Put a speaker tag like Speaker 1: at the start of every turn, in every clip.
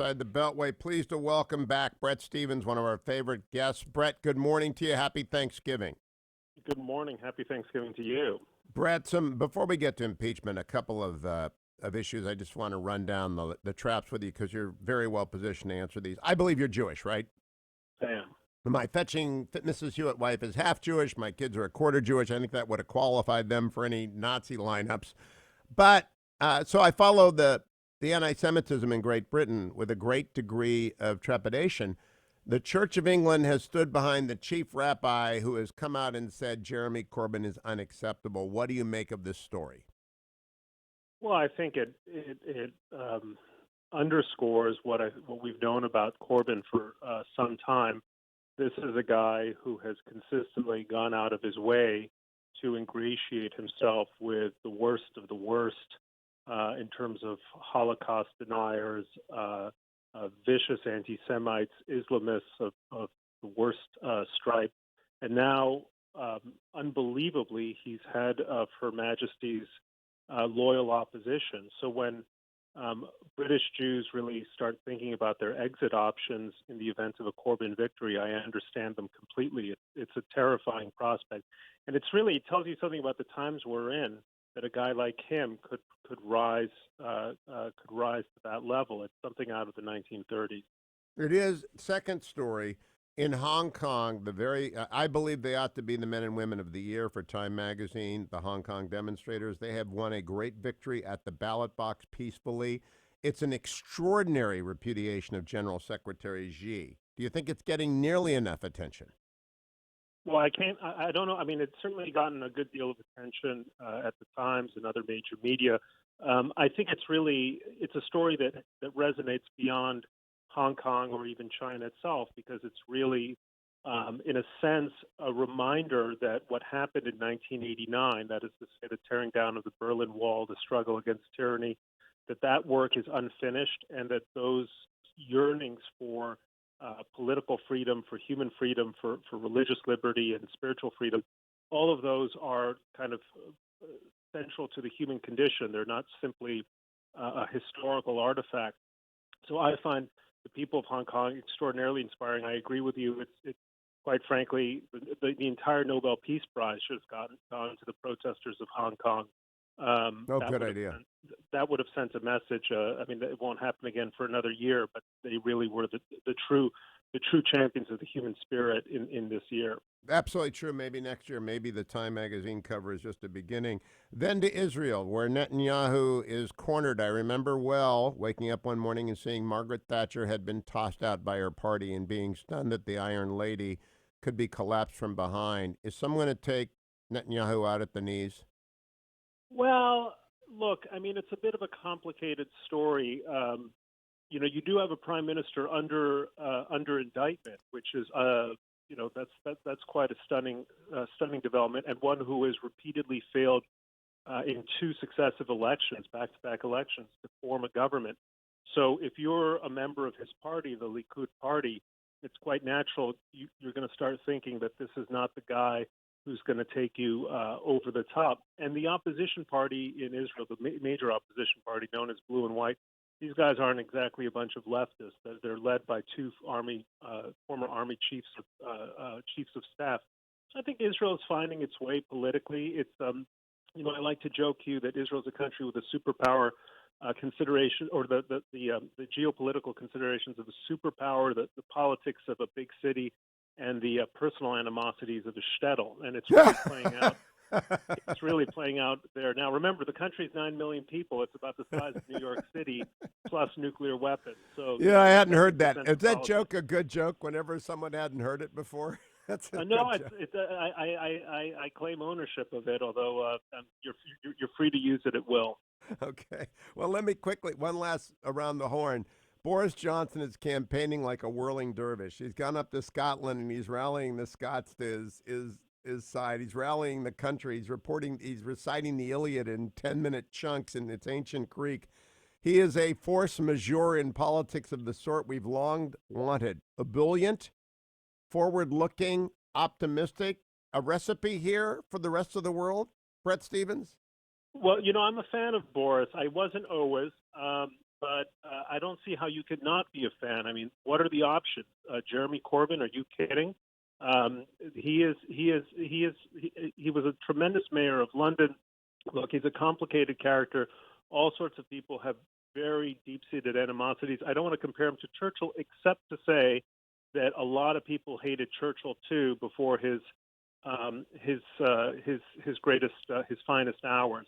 Speaker 1: outside the Beltway. Pleased to welcome back Bret Stephens, one of our favorite guests. Bret, good morning to you. Happy Thanksgiving.
Speaker 2: Good morning. Happy Thanksgiving to you.
Speaker 1: Bret, before we get to impeachment, a couple of issues I just want to run down the traps with you because you're very well positioned to answer these. I believe you're Jewish, right?
Speaker 2: Sam.
Speaker 1: My fetching Mrs. Hewitt wife is half Jewish. My kids are a quarter Jewish. I think that would have qualified them for any Nazi lineups. But so I follow the anti-Semitism in Great Britain with a great degree of trepidation. The Church of England has stood behind the chief rabbi who has come out and said Jeremy Corbyn is unacceptable. What do you make of this story?
Speaker 2: Well, I think it underscores what we've known about Corbyn for some time. This is a guy who has consistently gone out of his way to ingratiate himself with the worst of the worst in terms of Holocaust deniers, vicious anti-Semites, Islamists of the worst stripe. And now, unbelievably, he's head of Her Majesty's loyal opposition. So when British Jews really start thinking about their exit options in the event of a Corbyn victory, I understand them completely. It's a terrifying prospect. And it tells you something about the times we're in, that a guy like him could rise to that level. It's something out of the 1930s.
Speaker 1: It is. Second story. In Hong Kong, I believe they ought to be the men and women of the year for Time Magazine, the Hong Kong demonstrators. They have won a great victory at the ballot box peacefully. It's an extraordinary repudiation of General Secretary Xi. Do you think it's getting nearly enough attention?
Speaker 2: Well, I don't know. I mean, it's certainly gotten a good deal of attention at the Times and other major media. I think it's a story that resonates beyond Hong Kong or even China itself, because it's really, in a sense, a reminder that what happened in 1989, that is to say, the tearing down of the Berlin Wall, the struggle against tyranny, that work is unfinished, and that those yearnings for political freedom, for human freedom, for religious liberty and spiritual freedom, all of those are kind of central to the human condition. They're not simply a historical artifact. So I find the people of Hong Kong extraordinarily inspiring. I agree with you. It's quite frankly, the entire Nobel Peace Prize should have gone to the protesters of Hong Kong.
Speaker 1: Good idea.
Speaker 2: That would have sent a message. I mean, it won't happen again for another year, but they really were the true champions of the human spirit in this year.
Speaker 1: Absolutely true. Maybe next year, maybe the Time Magazine cover is just a beginning. Then to Israel, where Netanyahu is cornered. I remember well waking up one morning and seeing Margaret Thatcher had been tossed out by her party and being stunned that the Iron Lady could be collapsed from behind. Is someone going to take Netanyahu out at the knees?
Speaker 2: Well, look, I mean, it's a bit of a complicated story. You do have a prime minister under indictment, which is that's quite a stunning development, and one who has repeatedly failed in two successive elections, back-to-back elections, to form a government. So if you're a member of his party, the Likud party, it's quite natural you're going to start thinking that this is not the guy who's going to take you over the top. And the opposition party in Israel, the major opposition party known as Blue and White, these guys aren't exactly a bunch of leftists. They're led by two former army chiefs of staff. So I think Israel is finding its way politically. It's I like to joke, Hugh, that Israel is a country with a superpower consideration, or the geopolitical considerations of a superpower, the politics of a big city, and the personal animosities of a shtetl, and it's really playing out. It's really playing out there now. Remember, the country's 9 million people. It's about the size of New York City, plus nuclear weapons. So
Speaker 1: yeah, I hadn't heard that. Is that joke a good joke? Whenever someone hadn't heard it before, that's a
Speaker 2: no.
Speaker 1: good joke.
Speaker 2: I claim ownership of it, although you're free to use it at will.
Speaker 1: Okay. Well, let me quickly one last around the horn. Boris Johnson is campaigning like a whirling dervish. He's gone up to Scotland and he's rallying the Scots to his side. He's rallying the country. He's reciting the Iliad in 10-minute chunks in its ancient Greek. He is a force majeure in politics of the sort we've long wanted. Ebullient, forward-looking, optimistic. A recipe here for the rest of the world, Bret Stephens?
Speaker 2: Well, I'm a fan of Boris. I wasn't always. but I don't see how you could not be a fan. I mean, what are the options? Jeremy Corbyn? Are you kidding? He was a tremendous mayor of London. Look, he's a complicated character. All sorts of people have very deep-seated animosities. I don't want to compare him to Churchill, except to say that a lot of people hated Churchill too before his greatest, his finest hours.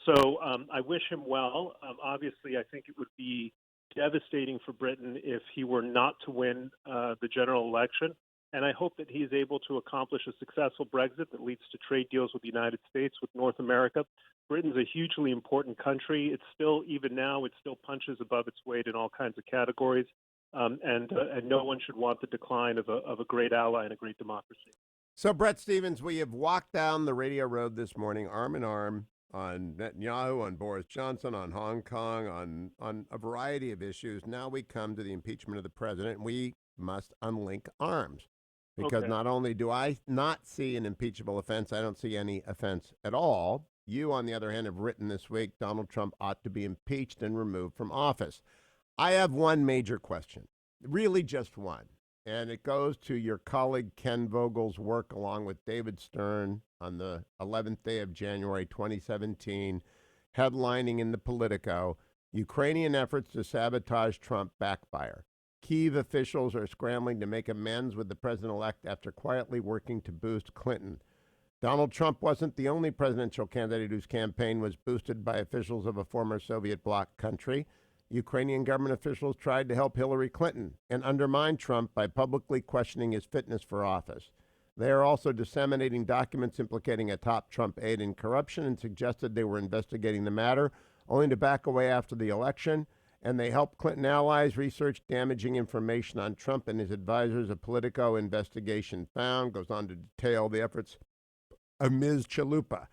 Speaker 2: So I wish him well. Obviously, I think it would be devastating for Britain if he were not to win the general election. And I hope that he is able to accomplish a successful Brexit that leads to trade deals with the United States, with North America. Britain's a hugely important country. It's still, even now, it still punches above its weight in all kinds of categories. And no one should want the decline of a great ally and a great democracy.
Speaker 1: So, Bret Stephens, we have walked down the radio road this morning, arm in arm, on Netanyahu, on Boris Johnson, on Hong Kong, on a variety of issues. Now we come to the impeachment of the president, and we must unlink arms. Because not only do I not see an impeachable offense, I don't see any offense at all. You, on the other hand, have written this week, Donald Trump ought to be impeached and removed from office. I have one major question, really just one. And it goes to your colleague Ken Vogel's work along with David Stern on the 11th day of January 2017, headlining in the Politico, Ukrainian efforts to sabotage Trump backfire. Kyiv officials are scrambling to make amends with the president-elect after quietly working to boost Clinton. Donald Trump wasn't the only presidential candidate whose campaign was boosted by officials of a former Soviet bloc country. Ukrainian government officials tried to help Hillary Clinton and undermine Trump by publicly questioning his fitness for office. They are also disseminating documents implicating a top Trump aide in corruption and suggested they were investigating the matter, only to back away after the election. And they helped Clinton allies research damaging information on Trump and his advisors, a Politico investigation found. Goes on to detail the efforts of Ms. Chalupa.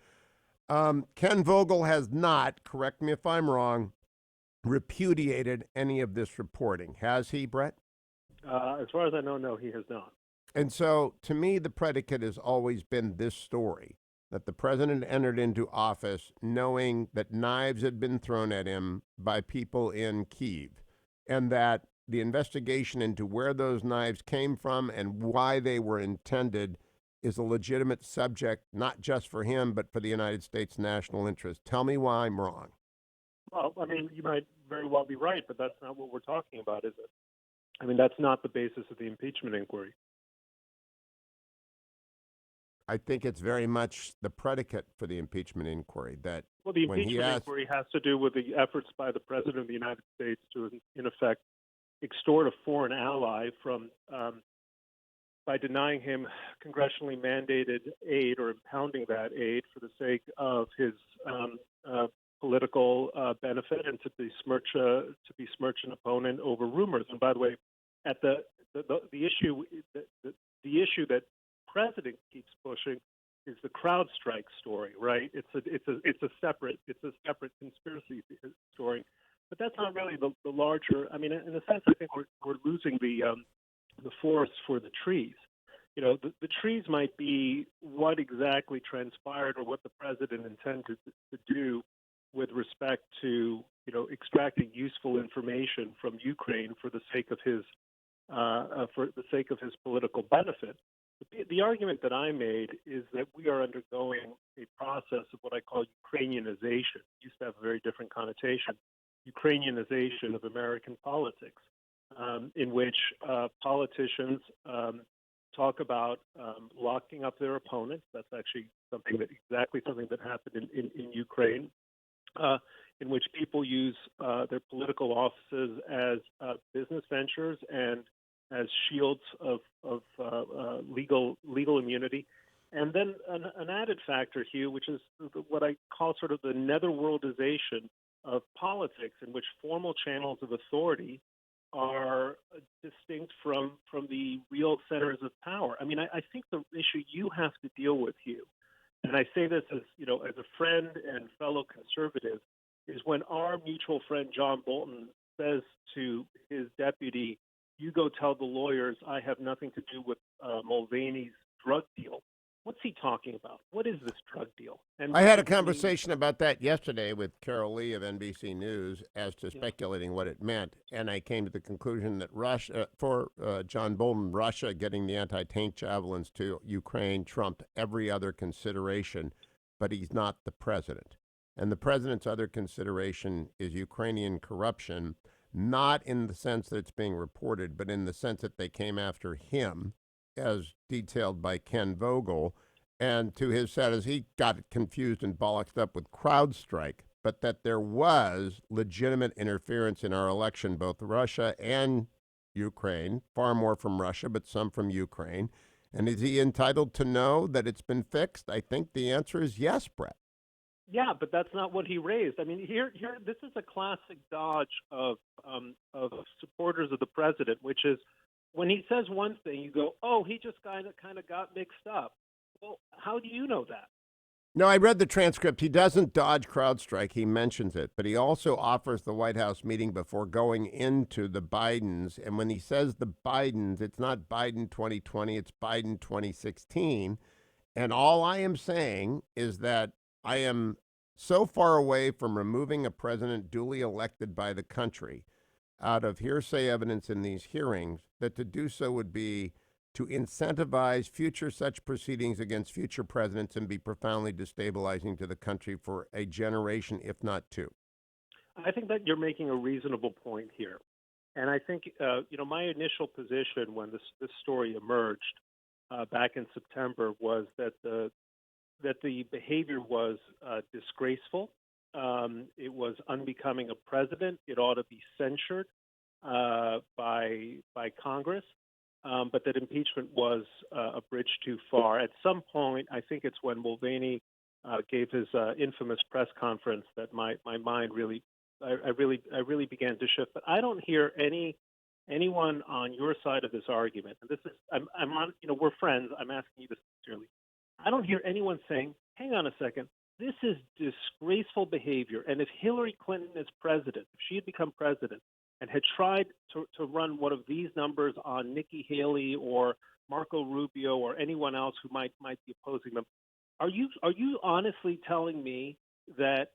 Speaker 1: Ken Vogel has not, correct me if I'm wrong, repudiated any of this reporting. Has he, Bret?
Speaker 2: As far as I know, no, he has not.
Speaker 1: And so, to me, the predicate has always been this story, that the president entered into office knowing that knives had been thrown at him by people in Kyiv, and that the investigation into where those knives came from and why they were intended is a legitimate subject, not just for him, but for the United States national interest. Tell me why I'm wrong.
Speaker 2: Well, I mean, you might very well be right, but that's not what we're talking about, is it? I mean, that's not the basis of the impeachment inquiry.
Speaker 1: I think it's very much the predicate for the impeachment inquiry. That
Speaker 2: well, the impeachment inquiry has to do with the efforts by the President of the United States to, in effect, extort a foreign ally from by denying him congressionally mandated aid or impounding that aid for the sake of his political benefit and to besmirch an opponent over rumors. And by the way, at the issue that President keeps pushing is the CrowdStrike story, right? It's a separate conspiracy story, but that's not really the larger. I mean, in a sense, I think we're losing the forest for the trees. You know, the trees might be what exactly transpired or what the president intended to do with respect to, you know, extracting useful information from Ukraine for the sake of his political benefit. The argument that I made is that we are undergoing a process of what I call Ukrainianization. It used to have a very different connotation. Ukrainianization of American politics, in which politicians talk about locking up their opponents. That's actually something that happened in Ukraine. In which people use their political offices as business ventures and as shields of legal immunity. And then an added factor, Hugh, which is what I call sort of the netherworldization of politics, in which formal channels of authority are distinct from the real centers of power. I mean, I think the issue you have to deal with, Hugh, and I say this as a friend and fellow conservative, is when our mutual friend John Bolton says to his deputy, "You go tell the lawyers I have nothing to do with Mulvaney's drug deal." What's he talking about? What is this drug deal? And
Speaker 1: I had a conversation about that yesterday with Carol Lee of NBC News as to speculating what it meant, and I came to the conclusion that Russia, for John Bolton, Russia getting the anti-tank javelins to Ukraine trumped every other consideration, but he's not the president. And the president's other consideration is Ukrainian corruption, not in the sense that it's being reported, but in the sense that they came after him, as detailed by Ken Vogel, and to his satisfaction, he got it confused and bollocksed up with CrowdStrike, but that there was legitimate interference in our election, both Russia and Ukraine, far more from Russia, but some from Ukraine. And is he entitled to know that it's been fixed? I think the answer is yes, Brett.
Speaker 2: Yeah, but that's not what he raised. I mean, this is a classic dodge of supporters of the president, which is when he says one thing, you go, "Oh, he just kind of got mixed up." Well, how do you know that?
Speaker 1: No, I read the transcript. He doesn't dodge CrowdStrike. He mentions it, but he also offers the White House meeting before going into the Bidens. And when he says the Bidens, it's not Biden 2020, it's Biden 2016. And all I am saying is that I am so far away from removing a president duly elected by the country out of hearsay evidence in these hearings that to do so would be to incentivize future such proceedings against future presidents and be profoundly destabilizing to the country for a generation, if not two.
Speaker 2: I think that you're making a reasonable point here. And I think, my initial position when this story emerged back in September was that the behavior was disgraceful. It was unbecoming of president. It ought to be censured by Congress. But that impeachment was a bridge too far. At some point, I think it's when Mulvaney gave his infamous press conference that my mind really began to shift. But I don't hear anyone on your side of this argument. And this is I'm on. We're friends. I'm asking you this sincerely. I don't hear anyone saying, "Hang on a second. This is disgraceful behavior." And if Hillary Clinton is president, if she had become president, and had tried to run one of these numbers on Nikki Haley or Marco Rubio or anyone else who might be opposing them, are you honestly telling me that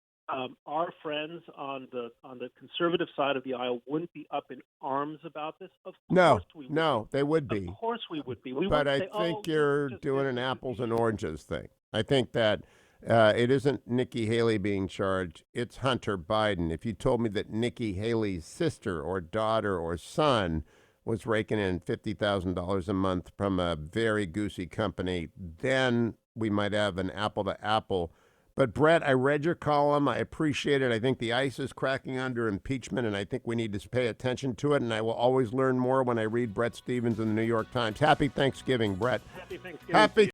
Speaker 2: our friends on the conservative side of the aisle wouldn't be up in arms about this? Of course we would.
Speaker 1: No, they would be.
Speaker 2: Of course we would be.
Speaker 1: But I think you're doing an apples and oranges thing. I think that it isn't Nikki Haley being charged. It's Hunter Biden. If you told me that Nikki Haley's sister or daughter or son was raking in $50,000 a month from a very goosey company, then we might have an apple to apple. But Brett, I read your column. I appreciate it. I think the ice is cracking under impeachment, and I think we need to pay attention to it. And I will always learn more when I read Bret Stephens in the New York Times. Happy Thanksgiving, Brett.
Speaker 2: Happy Thanksgiving.
Speaker 1: Happy